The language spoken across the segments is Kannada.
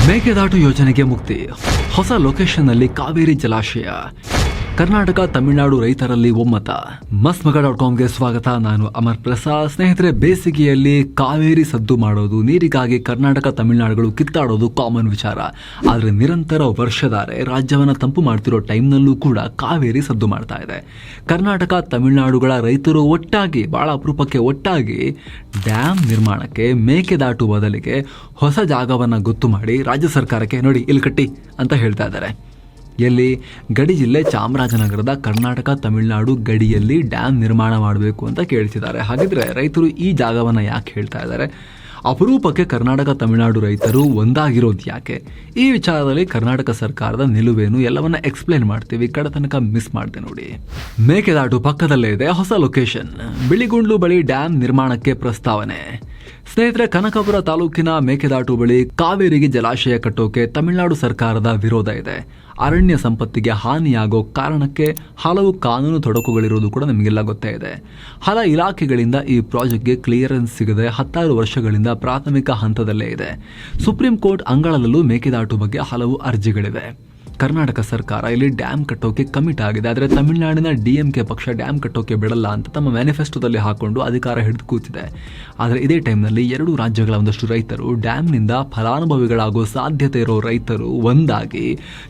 ಮೇಕೆದಾಟು ಯೋಜನೆಗೆ ಮುಕ್ತಿ. ಹೊಸ ಲೊಕೇಶನ್ನಲ್ಲಿ ಕಾವೇರಿ ಜಲಾಶಯ. ಕರ್ನಾಟಕ ತಮಿಳುನಾಡು ರೈತರಲ್ಲಿ ಒಮ್ಮತ. ಮಸ್ಮಗ.ಕಾಮ್ಗೆ ಸ್ವಾಗತ. ನಾನು ಅಮರ್ ಪ್ರಸಾದ್. ಸ್ನೇಹಿತರೆ, ಬೇಸಿಗೆಯಲ್ಲಿ ಕಾವೇರಿ ಸದ್ದು ಮಾಡೋದು, ನೀರಿಗಾಗಿ ಕರ್ನಾಟಕ ತಮಿಳುನಾಡುಗಳು ಕಿತ್ತಾಡೋದು ಕಾಮನ್ ವಿಚಾರ. ಆದರೆ ನಿರಂತರ ವರ್ಷಧಾರೆ ರಾಜ್ಯವನ್ನು ತಂಪು ಮಾಡ್ತಿರೋ ಟೈಮ್ನಲ್ಲೂ ಕೂಡ ಕಾವೇರಿ ಸದ್ದು ಮಾಡ್ತಾ ಇದೆ. ಕರ್ನಾಟಕ ತಮಿಳುನಾಡುಗಳ ರೈತರು ಒಟ್ಟಾಗಿ, ಬಹಳ ಅಪರೂಪಕ್ಕೆ ಒಟ್ಟಾಗಿ ಡ್ಯಾಮ್ ನಿರ್ಮಾಣಕ್ಕೆ ಮೇಕೆದಾಟು ಬದಲಿಗೆ ಹೊಸ ಜಾಗವನ್ನು ಗೊತ್ತು ಮಾಡಿ ರಾಜ್ಯ ಸರ್ಕಾರಕ್ಕೆ ನೋಡಿ ಇಲ್ಲಿ ಕಟ್ಟಿ ಅಂತ ಹೇಳ್ತಾ ಇದ್ದಾರೆ. ಎಲ್ಲಿ? ಗಡಿ ಜಿಲ್ಲೆ ಚಾಮರಾಜನಗರದ ಕರ್ನಾಟಕ ತಮಿಳುನಾಡು ಗಡಿಯಲ್ಲಿ ಡ್ಯಾಮ್ ನಿರ್ಮಾಣ ಮಾಡಬೇಕು ಅಂತ ಕೇಳ್ತಿದ್ದಾರೆ. ಹಾಗಿದ್ರೆ ರೈತರು ಈ ಜಾಗವನ್ನು ಯಾಕೆ ಹೇಳ್ತಾ ಇದ್ದಾರೆ? ಅಪರೂಪಕ್ಕೆ ಕರ್ನಾಟಕ ತಮಿಳುನಾಡು ರೈತರು ಒಂದಾಗಿರೋದು ಯಾಕೆ? ಈ ವಿಚಾರದಲ್ಲಿ ಕರ್ನಾಟಕ ಸರ್ಕಾರದ ನಿಲುವೇನು ಎಲ್ಲವನ್ನ ಎಕ್ಸ್ಪ್ಲೇನ್ ಮಾಡ್ತೀವಿ. ಕಡೆ ತನಕ ಮಿಸ್ ಮಾಡಿದೆ ನೋಡಿ. ಮೇಕೆದಾಟು ಪಕ್ಕದಲ್ಲೇ ಇದೆ ಹೊಸ ಲೊಕೇಶನ್. ಬಿಳಿಗುಂಡ್ಲು ಬಳಿ ಡ್ಯಾಮ್ ನಿರ್ಮಾಣಕ್ಕೆ ಪ್ರಸ್ತಾವನೆ. ಸ್ನೇಹಿತರೆ, ಕನಕಪುರ ತಾಲೂಕಿನ ಮೇಕೆದಾಟು ಬಳಿ ಕಾವೇರಿಗೆ ಜಲಾಶಯ ಕಟ್ಟೋಕೆ ತಮಿಳುನಾಡು ಸರ್ಕಾರದ ವಿರೋಧ ಇದೆ. ಅರಣ್ಯ ಸಂಪತ್ತಿಗೆ ಹಾನಿಯಾಗೋ ಕಾರಣಕ್ಕೆ ಹಲವು ಕಾನೂನು ತೊಡಕುಗಳಿರೋದು ಕೂಡ ನಮಗೆಲ್ಲ ಗೊತ್ತೇ ಇದೆ. ಹಲ ಇಲಾಖೆಗಳಿಂದ ಈ ಪ್ರಾಜೆಕ್ಟ್ಗೆ ಕ್ಲಿಯರೆನ್ಸ್ ಸಿಗದೆ 16 ವರ್ಷಗಳಿಂದ ಪ್ರಾಥಮಿಕ ಹಂತದಲ್ಲೇ ಇದೆ. ಸುಪ್ರೀಂ ಕೋರ್ಟ್ ಅಂಗಳದಲ್ಲೂ ಮೇಕೆದಾಟು ಬಗ್ಗೆ ಹಲವು ಅರ್ಜಿಗಳಿವೆ. ಕರ್ನಾಟಕ ಸರ್ಕಾರ ಇಲ್ಲಿ ಡ್ಯಾಮ್ ಕಟ್ಟೋಕೆ ಕಮಿಟ್ ಆಗಿದೆ. ಆದರೆ ತಮಿಳುನಾಡಿನ DMK ಪಕ್ಷ ಡ್ಯಾಮ್ ಕಟ್ಟೋಕೆ ಬಿಡಲ್ಲ ಅಂತ ತಮ್ಮ ಮ್ಯಾನಿಫೆಸ್ಟೋದಲ್ಲಿ ಹಾಕೊಂಡು ಅಧಿಕಾರ ಹಿಡಿದು ಕೂತಿದೆ. ಆದರೆ ಇದೇ ಟೈಮ್ನಲ್ಲಿ 2 ರಾಜ್ಯಗಳ ಒಂದಷ್ಟು ರೈತರು, ಡ್ಯಾಮ್ನಿಂದ ಫಲಾನುಭವಿಗಳಾಗೋ ಸಾಧ್ಯತೆ ಇರೋ ರೈತರು ಒಂದಾಗಿ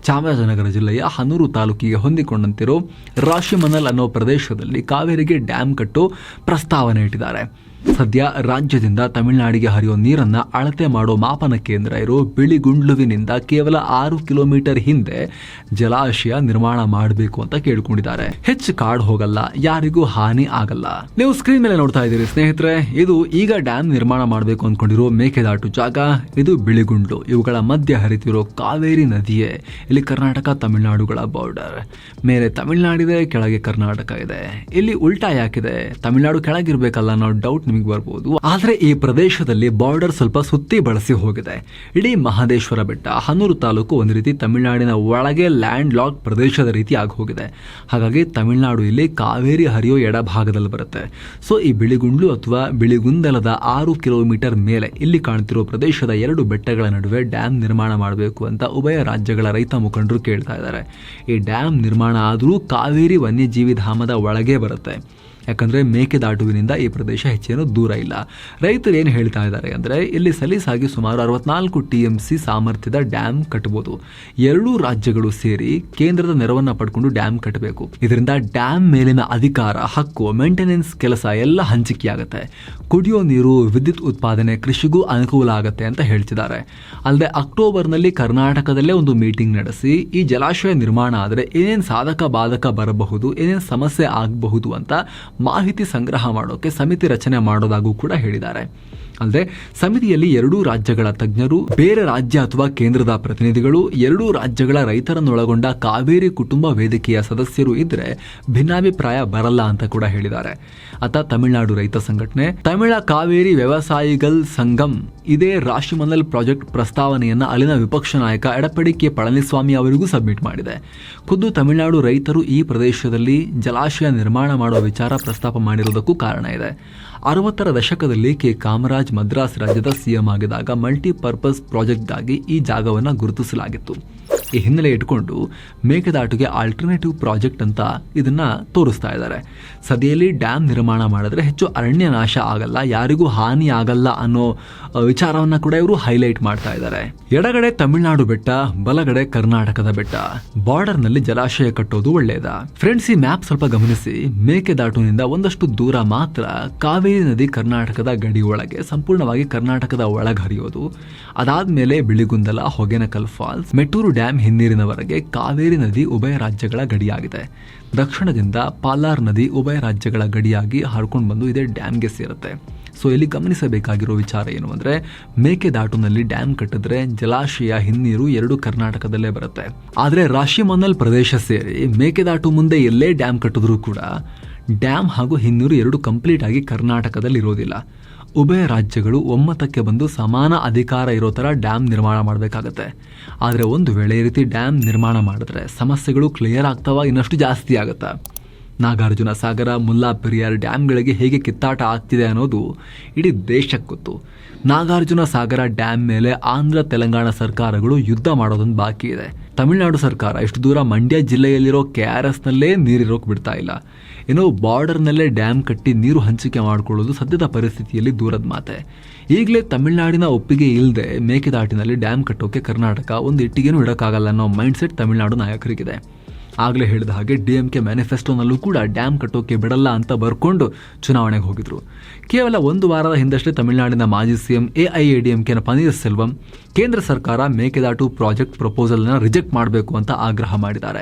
ಚಾಮರಾಜನಗರ ಜಿಲ್ಲೆಯ ಹನೂರು ತಾಲೂಕಿಗೆ ಹೊಂದಿಕೊಂಡಂತಿರೋ ರಾಶಿಮನಲ್ ಅನ್ನೋ ಪ್ರದೇಶದಲ್ಲಿ ಕಾವೇರಿಗೆ ಡ್ಯಾಮ್ ಕಟ್ಟೋ ಪ್ರಸ್ತಾವನೆ ಇಟ್ಟಿದ್ದಾರೆ. ಸದ್ಯ ರಾಜ್ಯದಿಂದ ತಮಿಳುನಾಡಿಗೆ ಹರಿಯೋ ನೀರನ್ನ ಅಳತೆ ಮಾಡೋ ಮಾಪನ ಕೇಂದ್ರ ಇರೋ ಬಿಳಿಗುಂಡ್ಲುವಿನಿಂದ ಕೇವಲ 6 ಕಿಲೋಮೀಟರ್ ಹಿಂದೆ ಜಲಾಶಯ ನಿರ್ಮಾಣ ಮಾಡಬೇಕು ಅಂತ ಕೇಳ್ಕೊಂಡಿದ್ದಾರೆ. ಹೆಚ್ಚು ಕಾಡು ಹೋಗಲ್ಲ, ಯಾರಿಗೂ ಹಾನಿ ಆಗಲ್ಲ. ನೀವು ಸ್ಕ್ರೀನ್ ಮೇಲೆ ನೋಡ್ತಾ ಇದ್ದೀರಿ ಸ್ನೇಹಿತರೆ, ಇದು ಈಗ ಡ್ಯಾಮ್ ನಿರ್ಮಾಣ ಮಾಡಬೇಕು ಅಂದ್ಕೊಂಡಿರೋ ಮೇಕೆದಾಟು ಜಾಗ. ಇದು ಬಿಳಿಗುಂಡ್ಲು. ಇವುಗಳ ಮಧ್ಯ ಹರಿತಿರೋ ಕಾವೇರಿ ನದಿಯೇ ಇಲ್ಲಿ ಕರ್ನಾಟಕ ತಮಿಳುನಾಡುಗಳ ಬಾರ್ಡರ್. ಮೇಲೆ ತಮಿಳುನಾಡಿದೆ, ಕೆಳಗೆ ಕರ್ನಾಟಕ ಇದೆ. ಇಲ್ಲಿ ಉಲ್ಟಾ ಯಾಕಿದೆ? ತಮಿಳುನಾಡು ಕೆಳಗಿರ್ಬೇಕಲ್ಲ ಅನ್ನೋ ಡೌಟ್ ನಿಮಗೆ ಬರ್ಬೋದು. ಆದ್ರೆ ಈ ಪ್ರದೇಶದಲ್ಲಿ ಬಾರ್ಡರ್ ಸ್ವಲ್ಪ ಸುತ್ತಿ ಬಳಸಿ ಹೋಗಿದೆ. ಇಡೀ ಮಹದೇಶ್ವರ ಬೆಟ್ಟ, ಹನೂರು ತಾಲೂಕು ಒಂದು ರೀತಿ ತಮಿಳುನಾಡಿನ ಒಳಗೆ ಲ್ಯಾಂಡ್ ಲಾಕ್ ಪ್ರದೇಶದ ರೀತಿ ಆಗಿ ಹೋಗಿದೆ. ಹಾಗಾಗಿ ತಮಿಳುನಾಡು ಇಲ್ಲಿ ಕಾವೇರಿ ಹರಿಯೋ ಎಡಭಾಗದಲ್ಲಿ ಬರುತ್ತೆ. ಸೊ ಈ ಬಿಳಿಗುಂಡ್ಲು ಅಥವಾ ಬಿಳಿಗುಂದಲದ 6 ಕಿಲೋಮೀಟರ್ ಮೇಲೆ ಇಲ್ಲಿ ಕಾಣ್ತಿರೋ ಪ್ರದೇಶದ 2 ಬೆಟ್ಟಗಳ ನಡುವೆ ಡ್ಯಾಮ್ ನಿರ್ಮಾಣ ಮಾಡಬೇಕು ಅಂತ ಉಭಯ ರಾಜ್ಯಗಳ ರೈತ ಮುಖಂಡರು ಕೇಳ್ತಾ ಇದ್ದಾರೆ. ಈ ಡ್ಯಾಮ್ ನಿರ್ಮಾಣ ಆದರೂ ಕಾವೇರಿ ವನ್ಯಜೀವಿ ಧಾಮದ ಒಳಗೆ ಬರುತ್ತೆ. ಯಾಕಂದರೆ ಮೇಕೆದಾಟುವಿನಿಂದ ಈ ಪ್ರದೇಶ ಹೆಚ್ಚೇನು ದೂರ ಇಲ್ಲ. ರೈತರು ಏನು ಹೇಳ್ತಾ ಇದ್ದಾರೆ ಅಂದರೆ, ಇಲ್ಲಿ ಸಲೀಸಾಗಿ ಸುಮಾರು 64 TMC ಸಾಮರ್ಥ್ಯದ ಡ್ಯಾಮ್ ಕಟ್ಟಬಹುದು. 2 ರಾಜ್ಯಗಳು ಸೇರಿ ಕೇಂದ್ರದ ನೆರವನ್ನು ಪಡ್ಕೊಂಡು ಡ್ಯಾಮ್ ಕಟ್ಟಬೇಕು. ಇದರಿಂದ ಡ್ಯಾಮ್ ಮೇಲಿನ ಅಧಿಕಾರ, ಹಕ್ಕು, ಮೇಂಟೆನೆನ್ಸ್ ಕೆಲಸ ಎಲ್ಲ ಹಂಚಿಕೆಯಾಗುತ್ತೆ. ಕುಡಿಯೋ ನೀರು, ವಿದ್ಯುತ್ ಉತ್ಪಾದನೆ, ಕೃಷಿಗೂ ಅನುಕೂಲ ಆಗುತ್ತೆ ಅಂತ ಹೇಳ್ತಿದ್ದಾರೆ. ಅಲ್ಲದೆ ಅಕ್ಟೋಬರ್ನಲ್ಲಿ ಕರ್ನಾಟಕದಲ್ಲೇ ಒಂದು ಮೀಟಿಂಗ್ ನಡೆಸಿ ಈ ಜಲಾಶಯ ನಿರ್ಮಾಣ ಆದರೆ ಏನೇನು ಸಾಧಕ ಬಾಧಕ ಬರಬಹುದು, ಏನೇನು ಸಮಸ್ಯೆ ಆಗಬಹುದು ಅಂತ ಮಾಹಿತಿ ಸಂಗ್ರಹ ಮಾಡೋಕೆ ಸಮಿತಿ ರಚನೆ ಮಾಡೋದಾಗೂ ಕೂಡ ಹೇಳಿದ್ದಾರೆ. ಅಲ್ಲದೆ ಸಮಿತಿಯಲ್ಲಿ 2 ರಾಜ್ಯಗಳ ತಜ್ಞರು, ಬೇರೆ ರಾಜ್ಯ ಅಥವಾ ಕೇಂದ್ರದ ಪ್ರತಿನಿಧಿಗಳು, 2 ರಾಜ್ಯಗಳ ರೈತರನ್ನೊಳಗೊಂಡ ಕಾವೇರಿ ಕುಟುಂಬ ವೇದಿಕೆಯ ಸದಸ್ಯರು ಇದ್ರೆ ಭಿನ್ನಾಭಿಪ್ರಾಯ ಬರಲ್ಲ ಅಂತ ಕೂಡ ಹೇಳಿದ್ದಾರೆ. ಅತ ತಮಿಳುನಾಡು ರೈತ ಸಂಘಟನೆ, ತಮಿಳ ಕಾವೇರಿ ವ್ಯವಸಾಯಿಗಲ್ ಸಂಗಮ್ ಇದೇ ರಾಶಿಮನಲ್ ಪ್ರಾಜೆಕ್ಟ್ ಪ್ರಸ್ತಾವನೆಯನ್ನ ಅಲ್ಲಿನ ವಿಪಕ್ಷ ನಾಯಕ ಎಡಪ್ಪಾಡಿ ಕೆ ಪಳನಿಸ್ವಾಮಿ ಅವರಿಗೂ ಸಬ್ಮಿಟ್ ಮಾಡಿದೆ. ಖುದ್ದು ತಮಿಳುನಾಡು ರೈತರು ಈ ಪ್ರದೇಶದಲ್ಲಿ ಜಲಾಶಯ ನಿರ್ಮಾಣ ಮಾಡುವ ವಿಚಾರ ಪ್ರಸ್ತಾಪ ಮಾಡಿರುವುದಕ್ಕೂ ಕಾರಣ ಇದೆ. 60ರ ದಶಕದಲ್ಲಿ ಕೆ ಕಾಮರಾಜ್ ಮದ್ರಾಸ್ ರಾಜ್ಯದ CM ಆಗಿದಾಗ ಮಲ್ಟಿಪರ್ಪಸ್ ಪ್ರಾಜೆಕ್ಟ್ಗಾಗಿ ಈ ಜಾಗವನ್ನು ಗುರುತಿಸಲಾಗಿತ್ತು. ಈ ಹಿನ್ನೆಲೆ ಇಟ್ಕೊಂಡು ಮೇಕೆದಾಟುಗೆ ಆಲ್ಟರ್ನೇಟಿವ್ ಪ್ರಾಜೆಕ್ಟ್ ಅಂತ ಇದನ್ನ ತೋರಿಸ್ತಾ ಇದ್ದಾರೆ. ಸದ್ಯದಲ್ಲಿ ಡ್ಯಾಮ್ ನಿರ್ಮಾಣ ಮಾಡಿದ್ರೆ ಹೆಚ್ಚು ಅರಣ್ಯ ನಾಶ ಆಗಲ್ಲ, ಯಾರಿಗೂ ಹಾನಿ ಆಗಲ್ಲ ಅನ್ನೋ ವಿಚಾರವನ್ನ ಕೂಡ ಇವರು ಹೈಲೈಟ್ ಮಾಡ್ತಾ ಇದ್ದಾರೆ. ಎಡಗಡೆ ತಮಿಳುನಾಡು ಬೆಟ್ಟ, ಬಲಗಡೆ ಕರ್ನಾಟಕದ ಬೆಟ್ಟ. ಬಾರ್ಡರ್ ನಲ್ಲಿ ಜಲಾಶಯ ಕಟ್ಟೋದು ಒಳ್ಳೆಯದಾ? ಫ್ರೆಂಡ್ಸ್, ಈ ಮ್ಯಾಪ್ ಸ್ವಲ್ಪ ಗಮನಿಸಿ. ಮೇಕೆದಾಟುನಿಂದ ಒಂದಷ್ಟು ದೂರ ಮಾತ್ರ ಕಾವೇರಿ ನದಿ ಕರ್ನಾಟಕದ ಗಡಿ ಒಳಗೆ, ಸಂಪೂರ್ಣವಾಗಿ ಕರ್ನಾಟಕದ ಒಳಗೆ ಹರಿಯೋದು. ಅದಾದ್ಮೇಲೆ ಬಿಳಿಗುಂದಲ, ಹೊಗೆನಕಲ್ ಫಾಲ್ಸ್, ಮೆಟ್ಟೂರು ಡ್ಯಾಮ್ ಹಿನ್ನೀರಿನವರೆಗೆ ಕಾವೇರಿ ನದಿ ಉಭಯ ರಾಜ್ಯಗಳ ಗಡಿಯಾಗಿದೆ. ದಕ್ಷಿಣದಿಂದ ಪಾಲಾರ್ ನದಿ ಉಭಯ ರಾಜ್ಯಗಳ ಗಡಿಯಾಗಿ ಹರ್ಕೊಂಡು ಬಂದು ಇದೇ ಡ್ಯಾಮ್ಗೆ ಸೇರುತ್ತೆ. ಸೊ ಇಲ್ಲಿ ಗಮನಿಸಬೇಕಾಗಿರೋ ವಿಚಾರ ಏನು ಅಂದರೆ, ಮೇಕೆದಾಟುನಲ್ಲಿ ಡ್ಯಾಮ್ ಕಟ್ಟಿದ್ರೆ ಜಲಾಶಯ ಹಿನ್ನೀರು 2 ಕರ್ನಾಟಕದಲ್ಲೇ ಬರುತ್ತೆ. ಆದರೆ ರಾಶಿಮನಲ್ ಪ್ರದೇಶ ಸೇರಿ ಮೇಕೆದಾಟು ಮುಂದೆ ಎಲ್ಲೇ ಡ್ಯಾಮ್ ಕಟ್ಟಿದ್ರೂ ಕೂಡ ಡ್ಯಾಮ್ ಹಾಗೂ ಹಿನ್ನೀರು 2 ಕಂಪ್ಲೀಟ್ ಆಗಿ ಕರ್ನಾಟಕದಲ್ಲಿ ಇರೋದಿಲ್ಲ. ಉಭಯ ರಾಜ್ಯಗಳು ಒಮ್ಮತಕ್ಕೆ ಬಂದು ಸಮಾನ ಅಧಿಕಾರ ಇರೋ ಥರ ಡ್ಯಾಮ್ ನಿರ್ಮಾಣ ಮಾಡಬೇಕಾಗತ್ತೆ. ಆದರೆ ಒಂದು ವೇಳೆ ಈ ರೀತಿ ಡ್ಯಾಮ್ ನಿರ್ಮಾಣ ಮಾಡಿದ್ರೆ ಸಮಸ್ಯೆಗಳು ಕ್ಲಿಯರ್ ಆಗ್ತಾವ, ಇನ್ನಷ್ಟು ಜಾಸ್ತಿ ಆಗುತ್ತಾ? ನಾಗಾರ್ಜುನ ಸಾಗರ, ಮುಲ್ಲಾ ಪೆರಿಯಾರ್ ಡ್ಯಾಮ್ಗಳಿಗೆ ಹೇಗೆ ಕಿತ್ತಾಟ ಆಗ್ತಿದೆ ಅನ್ನೋದು ಇಡೀ ದೇಶಕ್ಕೆ ಗೊತ್ತು. ನಾಗಾರ್ಜುನ ಸಾಗರ ಡ್ಯಾಮ್ ಮೇಲೆ ಆಂಧ್ರ ತೆಲಂಗಾಣ ಸರ್ಕಾರಗಳು ಯುದ್ಧ ಮಾಡೋದೊಂದು ಬಾಕಿ ಇದೆ. ತಮಿಳುನಾಡು ಸರ್ಕಾರ ಇಷ್ಟು ದೂರ ಮಂಡ್ಯ ಜಿಲ್ಲೆಯಲ್ಲಿರೋ KRSನಲ್ಲೇ ನೀರಿರೋಕೆ ಬಿಡ್ತಾ ಇಲ್ಲ. ಏನೋ ಬಾರ್ಡರ್ನಲ್ಲೇ ಡ್ಯಾಮ್ ಕಟ್ಟಿ ನೀರು ಹಂಚಿಕೆ ಮಾಡಿಕೊಳ್ಳೋದು ಸದ್ಯದ ಪರಿಸ್ಥಿತಿಯಲ್ಲಿ ದೂರದ ಮಾತೆ. ಈಗಲೇ ತಮಿಳುನಾಡಿನ ಒಪ್ಪಿಗೆ ಇಲ್ಲದೆ ಮೇಕೆದಾಟಿನಲ್ಲಿ ಡ್ಯಾಮ್ ಕಟ್ಟೋಕೆ ಕರ್ನಾಟಕ ಒಂದು ಇಟ್ಟಿಗೆನೂ ಇಡೋಕ್ಕಾಗಲ್ಲ ಅನ್ನೋ ಮೈಂಡ್ಸೆಟ್ ತಮಿಳುನಾಡು ನಾಯಕರಿಗಿದೆ. ಆಗಲೇ ಹೇಳಿದ ಹಾಗೆ DMK ಮ್ಯಾನಿಫೆಸ್ಟೋನಲ್ಲೂ ಕೂಡ ಡ್ಯಾಮ್ ಕಟ್ಟೋಕೆ ಬಿಡಲ್ಲ ಅಂತ ಬರ್ಕೊಂಡು ಚುನಾವಣೆಗೆ ಹೋಗಿದ್ರು. ಕೇವಲ ಒಂದು ವಾರದ ಹಿಂದಷ್ಟೇ ತಮಿಳುನಾಡಿನ ಮಾಜಿ CM AIADMKನ ಪನ್ನೀರ್ ಸೆಲ್ವಂ ಕೇಂದ್ರ ಸರ್ಕಾರ ಮೇಕೆದಾಟು ಪ್ರಾಜೆಕ್ಟ್ ಪ್ರಪೋಸಲ್ನ ರಿಜೆಕ್ಟ್ ಮಾಡಬೇಕು ಅಂತ ಆಗ್ರಹ ಮಾಡಿದ್ದಾರೆ.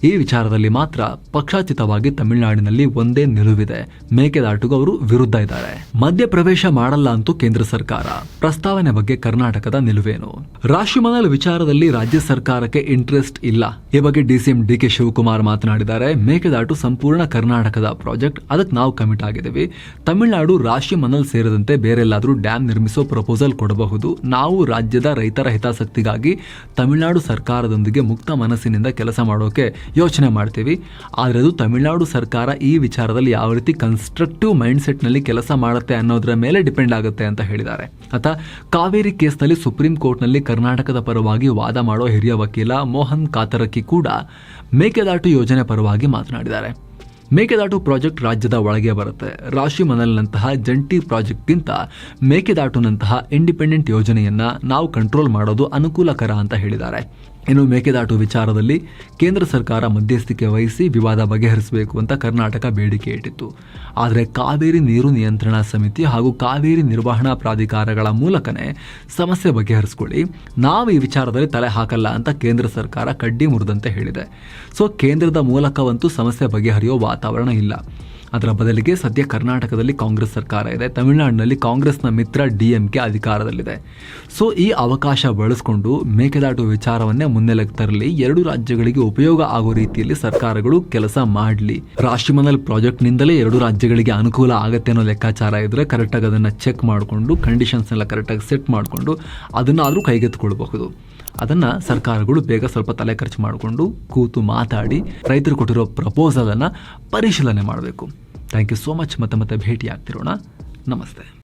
ಈ ವಿಚಾರದಲ್ಲಿ ಮಾತ್ರ ಪಕ್ಷಾತೀತವಾಗಿ ತಮಿಳುನಾಡಿನಲ್ಲಿ ಒಂದೇ ನಿಲುವಿದೆ. ಮೇಕೆದಾಟುಗೂ ಅವರು ವಿರುದ್ಧ ಇದ್ದಾರೆ. ಮಧ್ಯಪ್ರವೇಶ ಮಾಡಲ್ಲ ಅಂತೂ ಕೇಂದ್ರ ಸರ್ಕಾರ. ಪ್ರಸ್ತಾವನೆ ಬಗ್ಗೆ ಕರ್ನಾಟಕದ ನಿಲುವೇನು? ರಾಶಿಮನಲ್ ವಿಚಾರದಲ್ಲಿ ರಾಜ್ಯ ಸರ್ಕಾರಕ್ಕೆ ಇಂಟ್ರೆಸ್ಟ್ ಇಲ್ಲ. ಈ ಬಗ್ಗೆ DCM DK ಶಿವಕುಮಾರ್ ಮಾತನಾಡಿದ್ದಾರೆ. ಮೇಕೆದಾಟು ಸಂಪೂರ್ಣ ಕರ್ನಾಟಕದ ಪ್ರಾಜೆಕ್ಟ್, ಅದಕ್ಕೆ ನಾವು ಕಮಿಟ್ ಆಗಿದ್ದೀವಿ. ತಮಿಳುನಾಡು ರಾಶಿಮನಲ್ ಸೇರಿದಂತೆ ಬೇರೆಲ್ಲಾದರೂ ಡ್ಯಾಮ್ ನಿರ್ಮಿಸೋ ಪ್ರಪೋಸಲ್ ಕೊಡಬಹುದು. ನಾವು ರಾಜ್ಯದ ರೈತರ ಹಿತಾಸಕ್ತಿಗಾಗಿ ತಮಿಳುನಾಡು ಸರ್ಕಾರದೊಂದಿಗೆ ಮುಕ್ತ ಮನಸ್ಸಿನಿಂದ ಕೆಲಸ ಮಾಡೋಕೆ ಯೋಚನೆ ಮಾಡ್ತೀವಿ. ಆದರೆ ಅದು ತಮಿಳುನಾಡು ಸರ್ಕಾರ ಈ ವಿಚಾರದಲ್ಲಿ ಯಾವ ರೀತಿ ಕನ್ಸ್ಟ್ರಕ್ಟಿವ್ ಮೈಂಡ್ ಸೆಟ್ನಲ್ಲಿ ಕೆಲಸ ಮಾಡುತ್ತೆ ಅನ್ನೋದರ ಮೇಲೆ ಡಿಪೆಂಡ್ ಆಗುತ್ತೆ ಅಂತ ಹೇಳಿದ್ದಾರೆ. ಕಾವೇರಿ ಕೇಸ್ನಲ್ಲಿ ಸುಪ್ರೀಂ ಕೋರ್ಟ್ನಲ್ಲಿ ಕರ್ನಾಟಕದ ಪರವಾಗಿ ವಾದ ಮಾಡೋ ಹಿರಿಯ ವಕೀಲ ಮೋಹನ್ ಕಾತರಕಿ ಕೂಡ ಮೇಕೆದಾಟು ಯೋಜನೆ ಪರವಾಗಿ ಮಾತನಾಡಿದ್ದಾರೆ. ಮೇಕೆದಾಟು ಪ್ರಾಜೆಕ್ಟ್ ರಾಜ್ಯದ ಒಳಗೆ ಬರುತ್ತೆ. ರಾಶಿಮನಲ್ನಂತಹ ಜಂಟಿ ಪ್ರಾಜೆಕ್ಟ್ಗಿಂತ ಮೇಕೆದಾಟುನಂತಹ ಇಂಡಿಪೆಂಡೆಂಟ್ ಯೋಜನೆಯನ್ನ ನಾವು ಕಂಟ್ರೋಲ್ ಮಾಡೋದು ಅನುಕೂಲಕರ ಅಂತ ಹೇಳಿದ್ದಾರೆ. ಇನ್ನು ಮೇಕೆದಾಟು ವಿಚಾರದಲ್ಲಿ ಕೇಂದ್ರ ಸರ್ಕಾರ ಮಧ್ಯಸ್ಥಿಕೆ ವಹಿಸಿ ವಿವಾದ ಬಗೆಹರಿಸಬೇಕು ಅಂತ ಕರ್ನಾಟಕ ಬೇಡಿಕೆ ಇಟ್ಟಿತ್ತು. ಆದರೆ ಕಾವೇರಿ ನೀರು ನಿಯಂತ್ರಣ ಸಮಿತಿ ಹಾಗೂ ಕಾವೇರಿ ನಿರ್ವಹಣಾ ಪ್ರಾಧಿಕಾರಗಳ ಮೂಲಕನೇ ಸಮಸ್ಯೆ ಬಗೆಹರಿಸಿಕೊಳ್ಳಿ, ನಾವು ಈ ವಿಚಾರದಲ್ಲಿ ತಲೆ ಹಾಕಲ್ಲ ಅಂತ ಕೇಂದ್ರ ಸರ್ಕಾರ ಕಡ್ಡಿ ಮುರಿದಂತೆ ಹೇಳಿದೆ. ಸೊ ಕೇಂದ್ರದ ಮೂಲಕವಂತೂ ಸಮಸ್ಯೆ ಬಗೆಹರಿಯೋ ವಾತಾವರಣ ಇಲ್ಲ. ಅದರ ಬದಲಿಗೆ ಸದ್ಯ ಕರ್ನಾಟಕದಲ್ಲಿ ಕಾಂಗ್ರೆಸ್ ಸರ್ಕಾರ ಇದೆ. ತಮಿಳುನಾಡಿನಲ್ಲಿ ಕಾಂಗ್ರೆಸ್ನ ಮಿತ್ರ DMK ಅಧಿಕಾರದಲ್ಲಿದೆ. ಸೊ ಈ ಅವಕಾಶ ಬಳಸಿಕೊಂಡು ಮೇಕೆದಾಟು ವಿಚಾರವನ್ನೇ ಮುನ್ನೆಲೆಗೆ ತರಲಿ, ಎರಡು ರಾಜ್ಯಗಳಿಗೆ ಉಪಯೋಗ ಆಗೋ ರೀತಿಯಲ್ಲಿ ಸರ್ಕಾರಗಳು ಕೆಲಸ ಮಾಡಲಿ. ರಾಶಿಮನಲ್ ಪ್ರಾಜೆಕ್ಟ್ನಿಂದಲೇ ಎರಡು ರಾಜ್ಯಗಳಿಗೆ ಅನುಕೂಲ ಆಗುತ್ತೆ ಅನ್ನೋ ಲೆಕ್ಕಾಚಾರ ಇದ್ರೆ ಕರೆಕ್ಟಾಗಿ ಅದನ್ನು ಚೆಕ್ ಮಾಡಿಕೊಂಡು ಕಂಡೀಷನ್ಸ್ನೆಲ್ಲ ಕರೆಕ್ಟಾಗಿ ಸೆಟ್ ಮಾಡಿಕೊಂಡು ಅದನ್ನಾದರೂ ಕೈಗೆತ್ತಿಕೊಳ್ಬಹುದು. ಅದನ್ನು ಸರ್ಕಾರಗಳು ಬೇಗ ಸ್ವಲ್ಪ ತಲೆ ಖರ್ಚು ಮಾಡಿಕೊಂಡು ಕೂತು ಮಾತಾಡಿ ರೈತರು ಕೊಟ್ಟಿರೋ ಪ್ರಪೋಸಲನ್ನು ಪರಿಶೀಲನೆ ಮಾಡಬೇಕು. Thank you so much. ಮತ್ತೆ ಭೇಟಿ ಆಗ್ತಿರೋಣ. ನಮಸ್ತೆ.